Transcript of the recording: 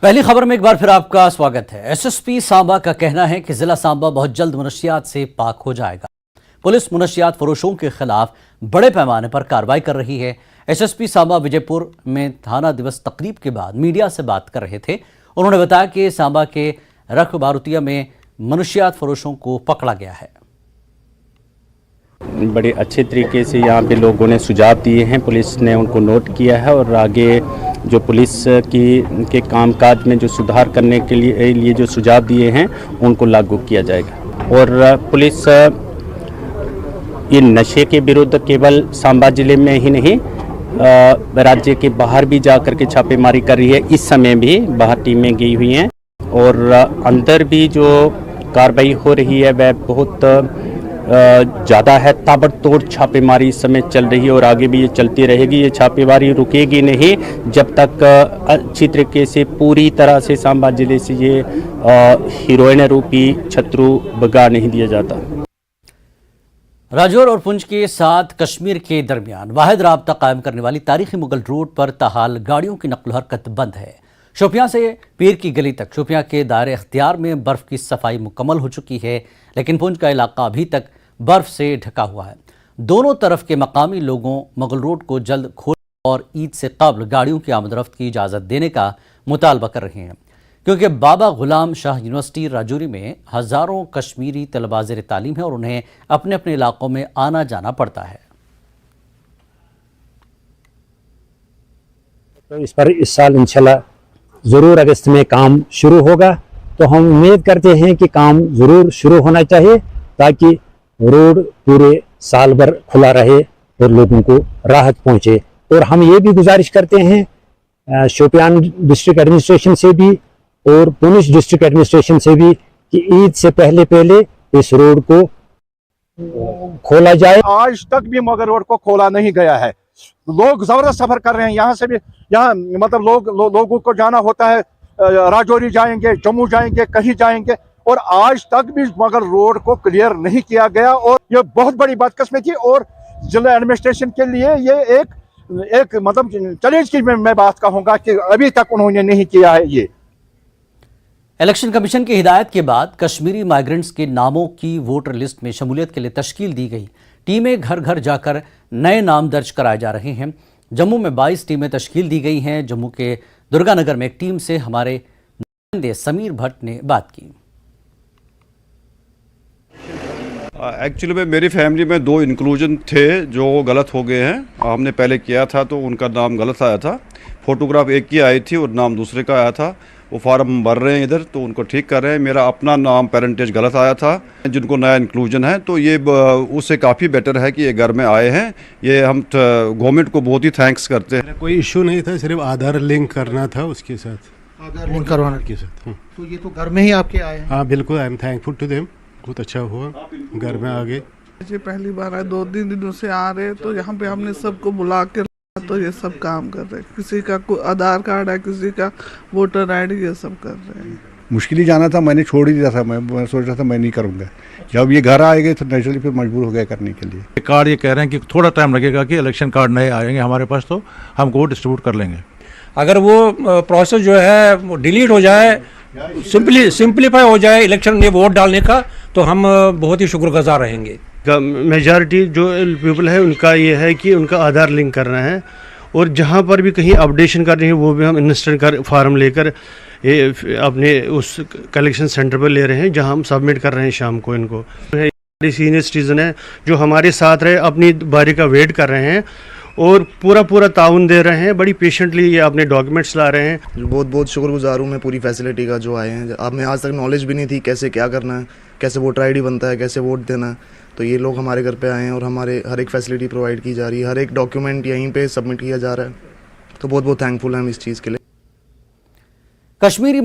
पहली खबर में एक बार फिर आपका स्वागत है। एसएसपी सांबा का कहना है कि जिला सांबा बहुत जल्द मनशियात से पाक हो जाएगा। पुलिस मनशियात फरोशों के खिलाफ बड़े पैमाने पर कार्रवाई कर रही है। एसएसपी सांबा विजयपुर में थाना दिवस तकरीब के बाद मीडिया से बात कर रहे थे। उन्होंने बताया कि सांबा के रख बारुतिया में मनशियात फरोशों को पकड़ा गया है। बड़े अच्छे तरीके से यहाँ पे लोगों ने सुझाव दिए हैं, पुलिस ने उनको नोट किया है और आगे जो पुलिस के कामकाज में जो सुधार करने के लिए जो सुझाव दिए हैं उनको लागू किया जाएगा। और पुलिस ये नशे के विरुद्ध केवल सांबा जिले में ही नहीं राज्य के बाहर भी जा कर के छापेमारी कर रही है। इस समय भी बाहर टीमें गई हुई हैं और अंदर भी जो कार्रवाई हो रही है वह बहुत ज़्यादा है। ताबड़तोड़ छापेमारी इस समय चल रही है और आगे भी ये चलती रहेगी। ये छापेमारी रुकेगी नहीं जब तक अच्छी तरीके से पूरी तरह से सांबा जिले से ये हीरोइन रूपी शत्रु भगा नहीं दिया जाता। राजौर और पुंछ के साथ कश्मीर के दरमियान वाहिद राब्ता कायम करने वाली तारीखी मुगल रोड पर ताहाल गाड़ियों की नकल हरकत बंद है। शोपियां से पीर की गली तक शोपियां के दायरे इख्तियार में बर्फ की सफाई मुकम्मल हो चुकी है, लेकिन पुंछ का इलाका अभी तक बर्फ से ढका हुआ है। दोनों तरफ के मकामी लोगों मुगल रोड को जल्द खोल और ईद से कबल गाड़ियों की आमदरफ्त की इजाज़त देने का मुतालबा कर रहे हैं, क्योंकि बाबा गुलाम शाह यूनिवर्सिटी राजौरी में हज़ारों कश्मीरी तलबा ज़ेर तालीम है और उन्हें अपने अपने इलाकों में आना जाना पड़ता है। तो इस पर इस साल इंशाल्लाह ज़रूर अगस्त में काम शुरू होगा। तो हम उम्मीद करते हैं कि काम ज़रूर शुरू होना चाहिए ताकि रोड पूरे साल भर खुला रहे और लोगों को राहत पहुंचे। और हम ये भी गुजारिश करते हैं शोपियान डिस्ट्रिक्ट एडमिनिस्ट्रेशन से भी और पुंछ डिस्ट्रिक्ट एडमिनिस्ट्रेशन से भी कि ईद से पहले इस रोड को खोला जाए। आज तक भी मगर रोड को खोला नहीं गया है। लोग जबरदस्त सफर कर रहे हैं। यहाँ से भी मतलब लोगों को जाना होता है, राजौरी जाएंगे, जम्मू जाएंगे, कहीं जाएंगे, और आज तक भी मगर रोड को क्लियर नहीं किया गया। और ये बहुत बड़ी बदकिस्मती और जिला एडमिनिस्ट्रेशन के लिए ये एक मतलब चैलेंज की मैं बात कहूँगा कि अभी तक उन्होंने नहीं किया है। ये इलेक्शन कमीशन की हिदायत के बाद कश्मीरी माइग्रेंट्स के नामों की वोटर लिस्ट में शमूलियत के लिए तश्कील दी गई। टीमें घर घर जाकर नए नाम दर्ज कराए जा रहे हैं। जम्मू में 22 टीमें तश्कील दी गई हैं। जम्मू के दुर्गानगर में एक टीम से हमारे नुमाइंदे समीर भट्ट ने बात की। एक्चुअली में मेरी फैमिली में 2 इंक्लूजन थे जो गलत हो गए हैं। हमने पहले किया था तो उनका नाम गलत आया था, फोटोग्राफ एक की आई थी और नाम दूसरे का आया था। वो फार्म भर रहे हैं इधर, तो उनको ठीक कर रहे हैं। मेरा अपना नाम पेरेंटेज गलत आया था। जिनको नया इंक्लूजन है तो ये उससे काफ़ी बेटर है कि ये घर में आए हैं। ये हम गवर्नमेंट को बहुत ही थैंक्स करते हैं। कोई इशू नहीं था, सिर्फ आधार लिंक करना था उसके साथ, आधार लिंक करवाना के साथ। तो ये तो घर में ही आपके आए हैं? हाँ बिल्कुल, I am thankful to them. बहुत अच्छा हुआ, घर में आ गए। ये पहली बार आए, 2-3 दिनों से आ रहे, तो यहाँ पे हमने सबको बुला के तो ये सब काम कर रहे हैं। किसी का आधार कार्ड है, किसी का वोटर आईडी, ये सब कर रहे हैं। मुश्किल ही जाना था, मैंने छोड़ ही दिया था। मैं सोच रहा था मैं नहीं करूँगा। जब ये घर आएंगे तो नेचुरली फिर मजबूर हो गया करने के लिए। कार्ड ये कह रहे हैं कि थोड़ा टाइम लगेगा कि इलेक्शन कार्ड नए आएंगे हमारे पास, तो हम वो डिस्ट्रीब्यूट कर लेंगे। अगर वो प्रोसेस जो है वो डिलीट हो जाए, सिंप्लीफाई हो जाए इलेक्शन में वोट डालने का, तो हम बहुत ही शुक्रगुजार रहेंगे। मेजॉरिटी जो पीपल है उनका ये है कि उनका आधार लिंक करना है, और जहाँ पर भी कहीं अपडेशन करनी है वो भी हम इंस्टेंट कर फॉर्म लेकर अपने उस कलेक्शन सेंटर पर ले रहे हैं, जहाँ हम सबमिट कर रहे हैं शाम को। इनको सीनियर सिटीजन है जो हमारे साथ रहे, अपनी बारी का वेट कर रहे हैं और पूरा ताउन दे रहे हैं। बड़ी पेशेंटली ये अपने डॉक्यूमेंट्स ला रहे हैं। बहुत शुक्रगुजार हूँ मैं पूरी फैसिलिटी का जो आए हैं। अब मैं आज तक नॉलेज भी नहीं थी कैसे क्या करना है, कैसे वोटर आईडी बनता है, कैसे वोट देना है। तो ये लोग हमारे घर पे आए हैं और हमारे हर एक फैसिलिटी प्रोवाइड की जा रही है। हर एक डॉक्यूमेंट यहीं पे सबमिट किया जा रहा है। तो बहुत थैंकफुल हैं हम इस चीज़ के लिए। कश्मीरी